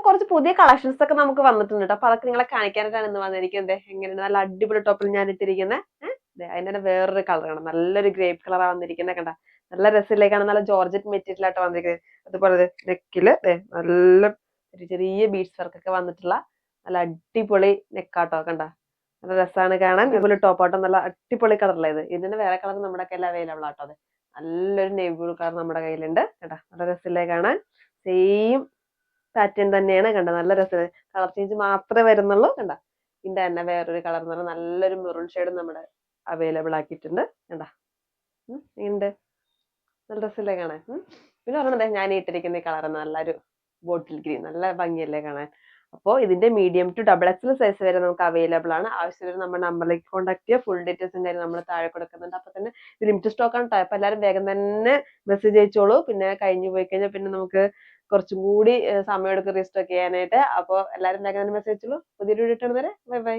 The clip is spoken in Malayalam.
കുറച്ച് പുതിയ കളക്ഷൻസ് ഒക്കെ നമുക്ക് വന്നിട്ടുണ്ട് കേട്ടോ. അപ്പൊ അതൊക്കെ നിങ്ങളെ കാണിക്കാനായിട്ടാണ് ഇന്ന് വന്നിരിക്കുന്നത്. എങ്ങനെയാണ് നല്ല അടിപൊളി ടോപ്പിൽ ഞാൻ ഇട്ടിരിക്കുന്നത്. അതിന്റെ വേറൊരു കളറാണ്, നല്ലൊരു ഗ്രേപ്പ് കളറാണ് വന്നിരിക്കുന്നത്. കണ്ട നല്ല രസത്തിലേക്കാണ്, നല്ല ജോർജറ്റ് മെറ്റീരിയൽ ആയിട്ട് വന്നിരിക്കുന്നത്. അതുപോലെ നെക്കില് നല്ല ചെറിയ ചെറിയ ബീഡ്സ് വർക്ക് ഒക്കെ വന്നിട്ടുള്ള നല്ല അടിപൊളി നെക്കാട്ടോ. കണ്ട നല്ല രസമാണ് കാണാൻ. അതുപോലെ ടോപ്പാട്ടോ നല്ല അടിപൊളി കളറല്ലേ ഇത്. ഇതിന്റെ വേറെ കളർ നമ്മുടെ കയ്യിൽ അവൈലബിൾ ആട്ടോ. അത് നല്ലൊരു നേവി ബ്ലൂ കളർ നമ്മുടെ കയ്യിലുണ്ട്. കേട്ടാ നല്ല രസത്തിലേ കാണാൻ. സെയിം പാറ്റേൺ തന്നെയാണ്. കണ്ട നല്ല രസം, കളർ ചേഞ്ച് മാത്രമേ വരുന്നുള്ളൂ. കണ്ട ഇതിന്റെ തന്നെ വേറൊരു കളർ എന്ന് പറഞ്ഞാൽ നല്ലൊരു മെറൂൺ ഷെയ്ഡ് നമ്മുടെ അവൈലബിൾ ആക്കിയിട്ടുണ്ട്. കണ്ട ഉണ്ട് നല്ല രസത്തിലേ കാണാൻ. പിന്നെ പറഞ്ഞത് ഞാൻ ഇട്ടിരിക്കുന്ന ഈ കളർ നല്ലൊരു ബോട്ടിൽ ഗ്രീൻ, നല്ല ഭംഗിയല്ലേ കാണാൻ. അപ്പോൾ ഇതിന്റെ medium to double XL size വരെ നമുക്ക് അവൈലബിൾ ആണ്. ആവശ്യമുള്ള നമ്മുടെ നമ്പറിലേക്ക് കോൺടാക്ട് ചെയ്യുക. ഫുൾ ഡീറ്റെയിൽസും കാര്യം നമ്മൾ താഴെ കൊടുക്കുന്നുണ്ട്. അപ്പൊ തന്നെ ഇത് ലിമിറ്റഡ് സ്റ്റോക്ക് ആണ്. അപ്പൊ എല്ലാവരും വേഗം തന്നെ മെസ്സേജ് അയച്ചോളൂ. പിന്നെ കഴിഞ്ഞു പോയി കഴിഞ്ഞാൽ പിന്നെ നമുക്ക് കുറച്ചും കൂടി സമയം എടുക്കും റീസ്റ്റോക്ക് ചെയ്യാനായിട്ട്. അപ്പോൾ എല്ലാവരും വേഗം തന്നെ മെസ്സേജ് അയച്ചോളൂ. പുതിയൊരു വീഡിയോ ഇട്ടുവരെ ബൈ ബൈ.